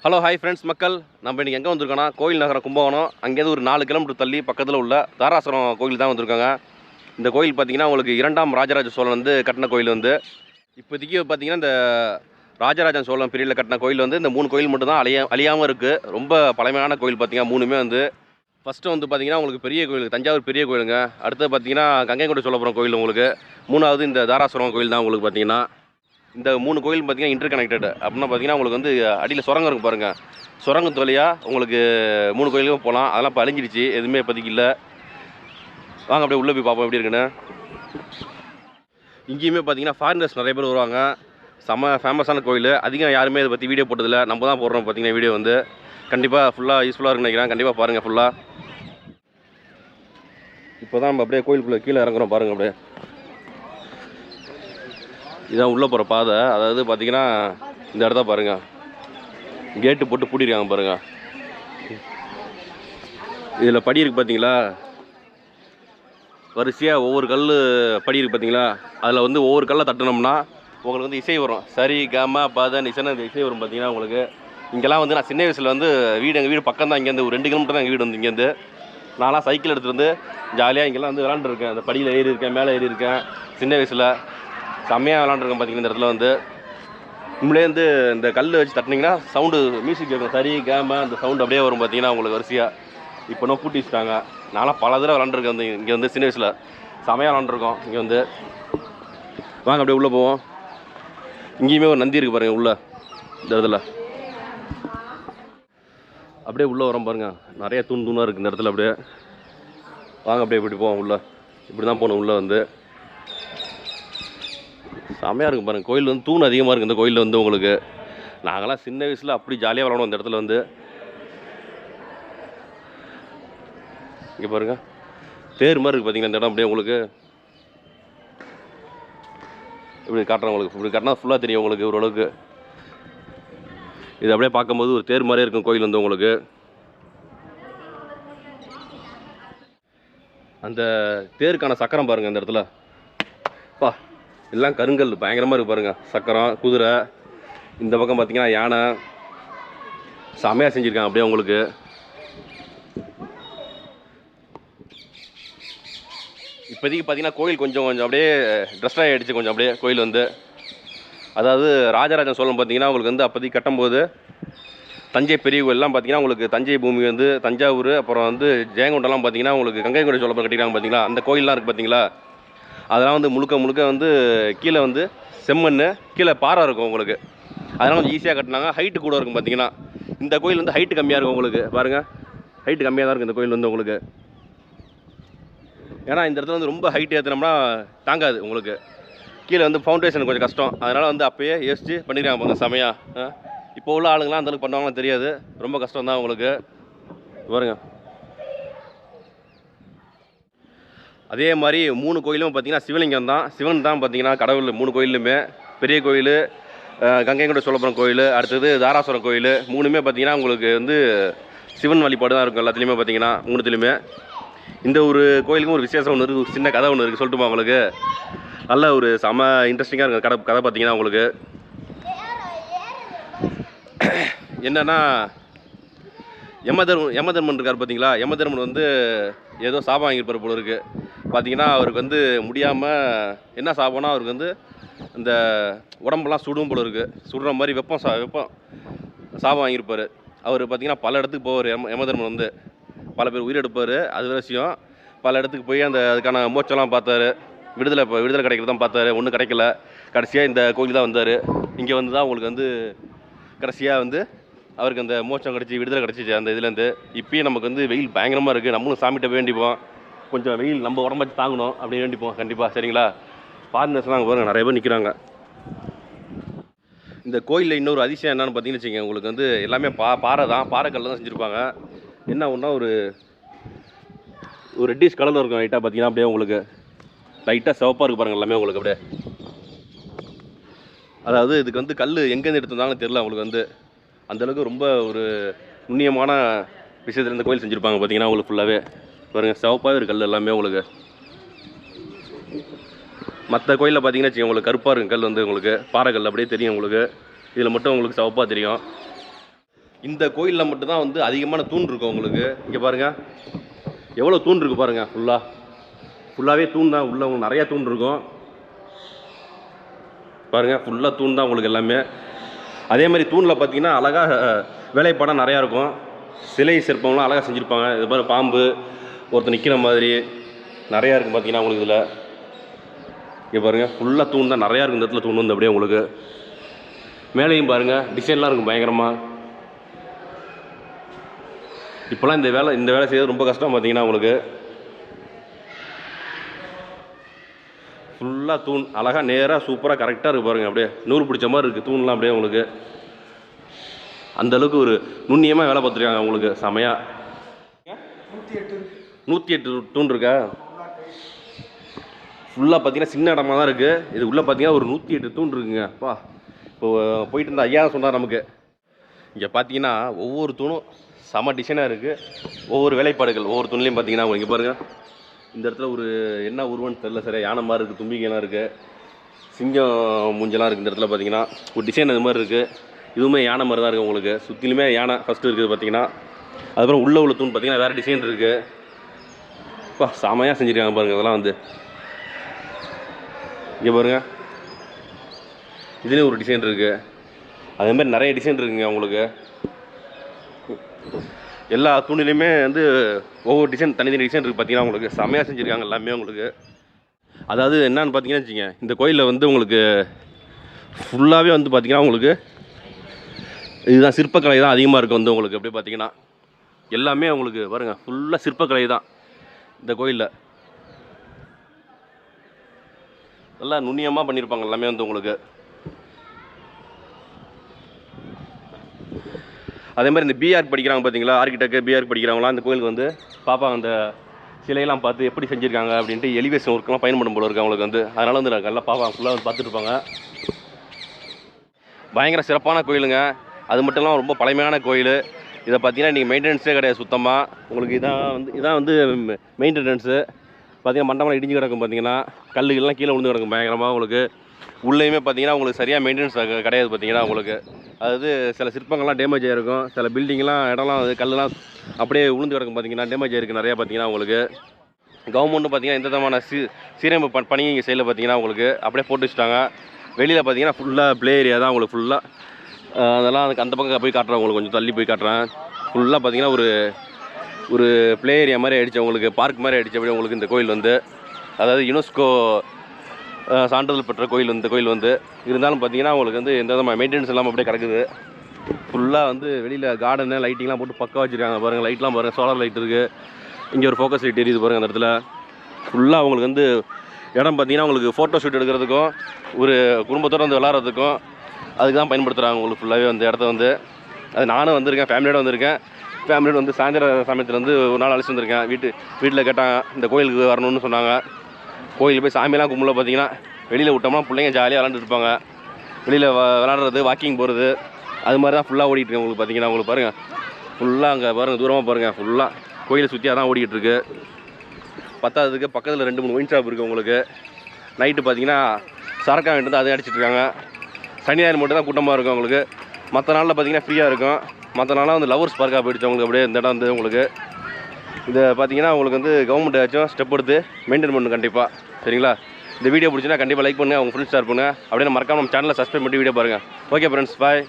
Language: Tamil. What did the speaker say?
ஹலோ ஹாய் ஃப்ரெண்ட்ஸ் மக்கள், நம்ம இன்றைக்கி எங்கே வந்திருக்கோன்னா கோயில் நகரம் கும்பகோணம். அங்கேருந்து ஒரு 4 கிலோமீட்டர் தள்ளி பக்கத்தில் உள்ள தாராசுரம் கோயில் தான் வந்திருக்காங்க. இந்த கோயில் பார்த்திங்கன்னா உங்களுக்கு 2ஆம் ராஜராஜ சோழன் வந்து கட்டின கோயில் வந்து இப்போதைக்கு பார்த்திங்கன்னா இந்த ராஜராஜன் சோழன் பீரியடில் கட்டின கோயில் வந்து இந்த 3 கோயில் மட்டும் தான் அழியாமல் இருக்குது. ரொம்ப பழமையான கோயில் பார்த்திங்கன்னா 3மே வந்து ஃபஸ்ட்டு வந்து பார்த்திங்கன்னா உங்களுக்கு பெரிய கோயில் தஞ்சாவூர் பெரிய கோயிலுங்க. அடுத்து பார்த்திங்கன்னா கங்கைகொண்ட சோழபுரம் கோயில் உங்களுக்கு. 3வது இந்த தாராசுரம் கோயில் தான் உங்களுக்கு பார்த்திங்கன்னா. இந்த 3 கோயில் பார்த்திங்கன்னா இன்டர் கனெக்டட். அப்படின்னா பார்த்திங்கன்னா உங்களுக்கு வந்து அடியில் சுரங்கம் இருக்கும் பாருங்கள். சுரங்கத்து வழியாக உங்களுக்கு 3 கோயிலுக்கும் போகலாம். அதெல்லாம் இப்போ அழிஞ்சிடுச்சு, எதுவுமே இப்போதைக்கு இல்லை. வாங்க அப்படியே உள்ளே போய் பார்ப்போம் எப்படி இருக்குன்னு. இங்கேயுமே பார்த்திங்கன்னா ஃபாரினர்ஸ் நிறைய பேர் வருவாங்க. செம்ம ஃபேமஸான கோயில். அதிகம் யாருமே இதை பற்றி வீடியோ போட்டதில்லை, நம்ம தான் போடுறோம் பார்த்திங்கன்னா வீடியோ வந்து. கண்டிப்பாக ஃபுல்லாக யூஸ்ஃபுல்லாக இருக்குன்னு நினைக்கிறேன். கண்டிப்பாக பாருங்கள் ஃபுல்லாக. இப்போ தான் நம்ம அப்படியே கோயிலுக்குள்ளே கீழே இறங்குறோம் பாருங்கள். அப்படியே இதான் உள்ளே போகிற பாதை. அதாவது பார்த்திங்கன்னா இந்த இடத்த பாருங்கள், கேட்டு போட்டு பூட்டியிருக்காங்க பாருங்கள். இதில் படி இருக்குது பார்த்தீங்களா, வரிசையாக ஒவ்வொரு கல் படி இருக்குது பார்த்தீங்களா. அதில் வந்து ஒவ்வொரு கல்லை தட்டினோம்னா உங்களுக்கு வந்து இசை வரும். சரி கம பத நிசன இந்த இசை வரும் பார்த்தீங்கன்னா உங்களுக்கு. இங்கெல்லாம் வந்து நான் சின்ன வயசில் வந்து எங்கள் வீடு பக்கம் தான். இங்கேருந்து ஒரு 2 கிலோமீட்டர் தான் எங்கள் வீடு வந்து. இங்கேருந்து நான்லாம் சைக்கிள் எடுத்துகிட்டு வந்து ஜாலியாக இங்கெல்லாம் வந்து விளாண்டுருக்கேன். அந்த படியில் ஏறி இருக்கேன், மேலே ஏறி இருக்கேன். சின்ன வயசில் செம்மையாக விளாண்டுருக்கேன் பார்த்தீங்கன்னா. இந்த இடத்துல வந்து நம்மளே வந்து இந்த கல் வச்சு தட்டினீங்கன்னா சவுண்டு மியூசிக் இருக்கும். சரி கேம அந்த சவுண்டு அப்படியே வரும் பார்த்தீங்கன்னா உங்களுக்கு வரிசையாக. இப்போ நான் பூட்டி வச்சுட்டாங்க. நான்லாம் பல தடவை விளாண்டுருக்கேன் வந்து இங்கே வந்து சின்ன வயசில் செம்மையாக விளாண்டுருக்கோம். இங்கே வந்து வாங்க அப்படியே உள்ளே போவோம். இங்கேயுமே ஒரு நந்தி இருக்குது பாருங்கள் உள்ளே இந்த இடத்துல. அப்படியே உள்ளே வரோம் பாருங்கள், நிறைய தூணாக இருக்குது இந்த இடத்துல. அப்படியே வாங்க அப்படியே இப்படி போவோம் உள்ளே. இப்படி தான் போகணும் உள்ளே வந்து. செம்மையாக இருக்கும் பாருங்கள். கோயில் வந்து தூண் அதிகமாக இருக்குது இந்த கோயிலில் வந்து உங்களுக்கு. நாங்கள்லாம் சின்ன வயசில் அப்படி ஜாலியாக விளாடுவோம் இந்த இடத்துல வந்து. இங்கே பாருங்கள் தேர் மாதிரி இருக்குது பார்த்தீங்கன்னா இந்த இடம். அப்படியே உங்களுக்கு இப்படி காட்டுறேன் உங்களுக்கு. இப்படி காட்டினா ஃபுல்லாக தெரியும் உங்களுக்கு ஓரளவுக்கு. இது அப்படியே பார்க்கும்போது ஒரு தேர் மாதிரியே இருக்கும் கோயில் வந்து உங்களுக்கு. அந்த தேருக்கான சக்கரம் பாருங்கள் இந்த இடத்துல. பா எல்லாம் கருங்கல் பயங்கரமாக இருக்குது பாருங்கள். சக்கரம், குதிரை, இந்த பக்கம் பார்த்திங்கன்னா யானை. செமையாக செஞ்சுருக்காங்க அப்படியே உங்களுக்கு. இப்போதைக்கு பார்த்திங்கன்னா கோயில் கொஞ்சம் அப்படியே ட்ரெஸ் ஆகிடுச்சு கொஞ்சம் அப்படியே கோயில் வந்து. அதாவது ராஜராஜன் சோழன் பார்த்திங்கன்னா உங்களுக்கு வந்து அப்போதைக்கு கட்டும்போது தஞ்சை பெரிய கோயிலெலாம் பார்த்திங்கன்னா உங்களுக்கு தஞ்சை பூமி வந்து தஞ்சாவூர், அப்புறம் வந்து ஜெயங்கொண்டெல்லாம் பார்த்திங்கன்னா உங்களுக்கு கங்கைகொண்ட சோழபுரம் கட்டிக்கிறாங்க பார்த்திங்களா. அந்த கோயிலெலாம் இருக்குது பார்த்திங்களா. அதெல்லாம் வந்து முழுக்க வந்து கீழே வந்து செம்மண், கீழே பாறை இருக்கும் உங்களுக்கு. அதெல்லாம் கொஞ்சம் ஈஸியாக கட்டினாங்க. ஹைட்டு கூட இருக்கும் பார்த்திங்கன்னா. இந்த கோயில் வந்து ஹைட்டு கம்மியாக இருக்கும் உங்களுக்கு. பாருங்கள் ஹைட்டு கம்மியாக தான் இருக்குது இந்த கோயில் வந்து உங்களுக்கு. ஏன்னா இந்த இடத்துல வந்து ரொம்ப ஹைட் ஏற்றினோம்னா தாங்காது உங்களுக்கு. கீழே வந்து ஃபவுண்டேஷன் கொஞ்சம் கஷ்டம். அதனால் வந்து அப்போயே யோசிச்சு பண்ணிக்கிறாங்க பாருங்கள் செமையாக. இப்போ உள்ள ஆளுங்களாம் அந்தளவுக்கு பண்ணுவாங்கன்னு தெரியாது, ரொம்ப கஷ்டம் தான் உங்களுக்கு. பாருங்கள் அதே மாதிரி 3 கோயிலும் பார்த்திங்கன்னா சிவலிங்கம் தான். சிவன் தான் பார்த்திங்கன்னா கடவுள் 3 கோயிலுமே. பெரிய கோயில், கங்கைகொண்ட சோழபுரம் கோயில், அடுத்தது தாராசுரம் கோயில். 3மே பார்த்திங்கன்னா உங்களுக்கு வந்து சிவன் வழிபாடு தான் இருக்கும் எல்லாத்துலேயுமே பார்த்திங்கன்னா 3த்துலேயுமே. இந்த ஒரு கோயிலுக்கும் ஒரு விசேஷம் ஒன்று இருக்குது, ஒரு சின்ன கதை ஒன்று இருக்குது. சொல்லட்டுமா உங்களுக்கு? நல்ல ஒரு செம இன்ட்ரெஸ்டிங்காக இருக்கும் கதை பார்த்திங்கன்னா உங்களுக்கு. என்னென்னா யமதர்மன் இருக்கார் பார்த்தீங்களா. யமதர்மன் வந்து ஏதோ சாபம் வாங்கியிருப்பார் போல இருக்குது பார்த்தீங்கன்னா. அவருக்கு வந்து முடியாமல் என்ன சாபம்னா அவருக்கு வந்து இந்த உடம்பெல்லாம் சுடும் போல இருக்குது. சுடுற மாதிரி வெப்பம் சாபம் வாங்கியிருப்பார் அவர் பார்த்தீங்கன்னா. பல இடத்துக்கு போவார் யமதர்மன் வந்து. பல பேர் உயிரெடுப்பார், அது ஒரு விஷயம். பல இடத்துக்கு போய் அதுக்கான மோட்சம்லாம் பார்த்தாரு. விடுதலை கிடைக்கிறது தான் பார்த்தாரு. ஒன்றும் கிடைக்கல. கடைசியாக இந்த கோயில் தான் வந்தார். இங்கே வந்து தான் உங்களுக்கு வந்து கடைசியாக வந்து அவருக்கு அந்த மோட்சம் கிடச்சி விடுதலை கிடச்சிச்சு அந்த இதுலேருந்து. இப்போயும் நமக்கு வந்து வெயில் பயங்கரமாக இருக்குது. நம்மளும் சாமிகிட்ட வேண்டிப்போம், கொஞ்சம் வெயில் நம்ம உடம்பாச்சு தாங்கணும் அப்படின்னு வேண்டிப்போம் கண்டிப்பாக. சரிங்களா? ஃபாரினர்ஸ்லாம் அங்கே பாருங்கள் நிறைய பேர் நிற்கிறாங்க. இந்த கோயிலில் இன்னொரு அதிசயம் என்னென்னு பார்த்தீங்கன்னு வச்சுக்கோங்க, உங்களுக்கு வந்து எல்லாமே பாறை தான், பாறைக்கல்ல தான் செஞ்சுருப்பாங்க. என்ன ஒன்றா ஒரு ரெட்டிஷ் கலரில் இருக்கும் லைட்டாக பார்த்தீங்கன்னா. அப்படியே உங்களுக்கு லைட்டாக சிவப்பாக இருக்குது பாருங்கள் எல்லாமே உங்களுக்கு. அப்படியே அதாவது இதுக்கு வந்து கல் எங்கேருந்து எடுத்திருந்தாங்கன்னு தெரியல உங்களுக்கு வந்து. அந்தளவுக்கு ரொம்ப ஒரு நுண்ணியமான விஷயத்தில் இந்த கோயில் செஞ்சுருப்பாங்க பார்த்தீங்கன்னா உங்களுக்கு. ஃபுல்லாகவே பாருங்கள் சிவப்பாகவே ஒரு கல் எல்லாமே உங்களுக்கு. மற்ற கோயிலில் பார்த்தீங்கன்னா வச்சுக்கோங்க உங்களுக்கு கருப்பாக இருக்கும் கல் வந்து உங்களுக்கு. பாறை கல் அப்படியே தெரியும் உங்களுக்கு. இதில் மட்டும் உங்களுக்கு சிவப்பாக தெரியும். இந்த கோயிலில் மட்டும்தான் வந்து அதிகமான தூண் இருக்கும் உங்களுக்கு. இங்கே பாருங்கள் எவ்வளோ தூண் இருக்குது பாருங்கள். ஃபுல்லாகவே தூண் தான். உள்ள உங்களுக்கு நிறையா தூண் இருக்கும் பாருங்கள். ஃபுல்லாக தூண் தான் உங்களுக்கு எல்லாமே. அதே மாதிரி தூணில் பார்த்தீங்கன்னா அழகாக வேலைப்பாடம் நிறையா இருக்கும். சிலை சிற்பம்லாம் அழகாக செஞ்சுருப்பாங்க. இது பாரு பாம்பு ஒருத்தர் நிற்கிற மாதிரி நிறையா இருக்கும் பார்த்தீங்கன்னா உங்களுக்கு. இதில் இங்கே பாருங்கள் ஃபுல்லாக தூண் தான் நிறையா இருக்கும். இந்த இடத்துல தூண் வந்து அப்படியே உங்களுக்கு மேலேயும் பாருங்கள் டிசைன்லாம் இருக்கும் பயங்கரமாக. இப்போலாம் இந்த வேலை செய்யறது ரொம்ப கஷ்டம் பார்த்தீங்கன்னா உங்களுக்கு. ஃபுல்லாக தூண் அழகாக நேராக சூப்பராக கரெக்டாக இருக்குது பாருங்கள். அப்படியே நூறு பிடிச்ச மாதிரி இருக்குது தூண்லாம் அப்படியே உங்களுக்கு. அந்தளவுக்கு ஒரு நுண்ணியமாக வேலை பார்த்துருக்காங்க உங்களுக்கு செமையாக. 108 தூண் இருக்கா? ஃபுல்லாக பார்த்தீங்கன்னா சின்ன இடமா தான் இருக்குது. இது உள்ளே பார்த்தீங்கன்னா ஒரு 108 தூண் இருக்குங்க. அப்பா இப்போ போயிட்டு இருந்தால் ஐயா சொன்னார் நமக்கு. இங்கே பார்த்தீங்கன்னா ஒவ்வொரு தூணும் செம டிசைனாக இருக்குது. ஒவ்வொரு வேலைப்பாடுகள் ஒவ்வொரு தூண்லேயும் பார்த்தீங்கன்னா இங்கே பாருங்கள். இந்த இடத்துல ஒரு என்ன உருவன்னு தெரியல சரியா. யானை மாதிரி இருக்குது, தும்பிக்கைலாம் இருக்குது, சிங்கம் மூஞ்செல்லாம் இருக்குது. இந்த இடத்துல பார்த்தீங்கன்னா ஒரு டிசைன் அது மாதிரி இருக்குது. இதுவுமே யானை மாதிரி தான் இருக்குது உங்களுக்கு. சுற்றிலுமே யானை ஃபஸ்ட்டு இருக்குது பார்த்தீங்கன்னா. அதுக்கப்புறம் உள்ள தூண் பார்த்தீங்கன்னா வேறு டிசைன் இருக்குது. இப்போ செமையாக செஞ்சுருக்காங்க பாருங்கள். அதெல்லாம் வந்து இங்கே பாருங்கள் இதுலேயும் ஒரு டிசைன் இருக்குது. அதேமாதிரி நிறைய டிசைன் இருக்குங்க உங்களுக்கு. எல்லா தூணிலையுமே வந்து ஒவ்வொரு டிசைன் தனித்தனி டிசைன் இருக்குது பார்த்தீங்கன்னா உங்களுக்கு. செமையாக செஞ்சுருக்காங்க எல்லாமே உங்களுக்கு. அதாவது என்னன்னு பார்த்தீங்கன்னா வச்சுங்க, இந்த கோயிலில் வந்து உங்களுக்கு ஃபுல்லாகவே வந்து பார்த்தீங்கன்னா உங்களுக்கு இதுதான் சிற்பக்கலை தான் அதிகமாக இருக்குது வந்து உங்களுக்கு. அப்படியே பார்த்தீங்கன்னா எல்லாமே உங்களுக்கு பாருங்கள் ஃபுல்லாக சிற்பக்கலை தான் இந்த கோயிலில். நல்லா நுண்ணியமாக பண்ணியிருப்பாங்க எல்லாமே வந்து உங்களுக்கு. அதே மாதிரி இந்த பிஆர்க் படிக்கிறாங்க பார்த்தீங்களா, ஆர்கிடெக்ட் பிஆர்க் படிக்கிறாங்களா அந்த கோயிலுக்கு வந்து பார்ப்பாங்க. அந்த சிலையெல்லாம் பார்த்து எப்படி செஞ்சுருக்காங்க அப்படின்ட்டு எலிவேஷன் ஒர்க்கெலாம் பயன்படும் போல இருக்குது அவங்களுக்கு வந்து. அதனால் வந்து நல்லா பார்ப்பாங்க, ஃபுல்லாக வந்து பார்த்துட்டு இருப்பாங்க. பயங்கர சிறப்பான கோயிலுங்க. அது மட்டும் இல்லாமல் ரொம்ப பழமையான கோயில். இதை பார்த்தீங்கன்னா நீங்கள் மெயின்டெனன்ஸே கிடையாது சுத்தமாக உங்களுக்கு. இதான் வந்து மெயின்டெனன்ஸு பார்த்தீங்கன்னா. மண்டபம் இடிஞ்சு கிடக்கும் பார்த்தீங்கன்னா, கல்லுகள்லாம் கீழே விழுந்து கிடக்கும் பயங்கரமாக உங்களுக்கு. உள்ளேயுமே பார்த்தீங்கன்னா உங்களுக்கு சரியாக மெயின்டெனன்ஸ் கிடையாது பார்த்தீங்கன்னா உங்களுக்கு. அதாவது சில சிற்பங்கள்லாம் டேமேஜ் ஆகிருக்கும், சில பில்டிங்லாம் இடம்லாம் கல்லெலாம் அப்படியே விழுந்து கிடக்கும் பார்த்தீங்கன்னா, டேமேஜ் ஆகிருக்கு நிறையா பார்த்தீங்கன்னா உங்களுக்கு. கவர்மெண்ட்டும் பார்த்தீங்கன்னா எந்த விதமான சீரமைப்பு பணியும் இங்கே சைடில் பார்த்தீங்கன்னா உங்களுக்கு அப்படியே போட்டு வச்சுட்டாங்க. வெளியில் பார்த்தீங்கன்னா ஃபுல்லாக ப்ளே ஏரியா தான் உங்களுக்கு ஃபுல்லாக. அதெல்லாம் அதுக்கு அந்த பக்கம் போய் காட்டுறேன் உங்களுக்கு, கொஞ்சம் தள்ளி போய் காட்டுறேன். ஃபுல்லாக பார்த்தீங்கன்னா ஒரு ப்ளே ஏரியா மாதிரி ஆகிடுச்சு உங்களுக்கு, பார்க் மாதிரி ஆகிடுச்சு அப்படியே உங்களுக்கு இந்த கோயில் வந்து. அதாவது யுனெஸ்கோ சான்றிதழ் பெற்ற கோயில் இந்த கோயில் வந்து. இருந்தாலும் பார்த்தீங்கன்னா உங்களுக்கு வந்து எந்த விதமான மெயின்டெனன்ஸ் இல்லாமல் அப்படியே கிடக்குது. ஃபுல்லாக வந்து வெளியில் கார்டனு லைட்டிங்லாம் போட்டு பக்கம் வச்சுருக்காங்க பாருங்கள். லைட்லாம் பாருங்கள், சோலார் லைட் இருக்குது. இங்கே ஒரு ஃபோக்கஸ் லைட் எரியுது பாருங்கள் அந்த இடத்துல. ஃபுல்லாக உங்களுக்கு வந்து இடம் பார்த்தீங்கன்னா உங்களுக்கு ஃபோட்டோ ஷூட் எடுக்கிறதுக்கும் ஒரு குடும்பத்தோடு வந்து விளாட்றதுக்கும் அதுக்கு தான் பயன்படுத்துகிறாங்க உங்களுக்கு ஃபுல்லாகவே அந்த இடத்த வந்து. அது நானும் வந்திருக்கேன், ஃபேமிலியோடு வந்திருக்கேன். ஃபேமிலியோடு வந்து சாயந்தர சமயத்தில் வந்து ஒரு நாள் அழைச்சி வந்திருக்கேன். வீட்டில் கேட்டாங்க இந்த கோயிலுக்கு வரணும்னு சொன்னாங்க. கோயிலுக்கு போய் சாமியெல்லாம் கும்பல பார்த்தீங்கன்னா வெளியில் விட்டோம்னா பிள்ளைங்க ஜாலியாக விளாண்டுட்டு இருப்பாங்க. வெளியில் விளாட்றது, வாக்கிங் போகிறது, அது மாதிரி தான் ஃபுல்லாக ஓடிட்டுருக்கு உங்களுக்கு பார்த்தீங்கன்னா. உங்களுக்கு பாருங்கள் ஃபுல்லாக அங்கே பாருங்கள், தூரமாக பாருங்கள், ஃபுல்லாக கோயிலை சுற்றியாக தான் ஓடிக்கிட்டு இருக்கு. பத்தாததுக்கு பக்கத்தில் 2-3 ஒயின் ஷாப் இருக்குது உங்களுக்கு. நைட்டு பார்த்தீங்கன்னா சரக்கா வேண்டியது அதை அடிச்சிட்ருக்காங்க. சனி ஞாயிறு மட்டும் தான் கூட்டமாக இருக்கும் உங்களுக்கு. மற்ற நாளில் பார்த்தீங்கன்னா ஃப்ரீயாக இருக்கும். மற்ற நாளாக வந்து லவர்ஸ் பார்க்காக போயிடுச்சு உங்களுக்கு. அப்படியே இந்த இடம் வந்து உங்களுக்கு இதை பார்த்தீங்கன்னா உங்களுக்கு வந்து கவர்மெண்ட் ஏதாச்சும் ஸ்டெப் எடுத்து மெயின்டைன் பண்ணணும் கண்டிப்பாக. சரிங்களா? இந்த வீடியோ பிடிச்சினா கண்டிப்பாக லைக் பண்ணுங்கள், உங்கள் ஃப்ரெண்ட்ஸ் ஷேர் பண்ணுங்கள். அப்படியே மறக்காம நம்ம சேனலை சப்ஸ்கிரைப் பண்ணி வீடியோ பாருங்கள். ஓகே ஃப்ரெண்ட்ஸ், பாய்.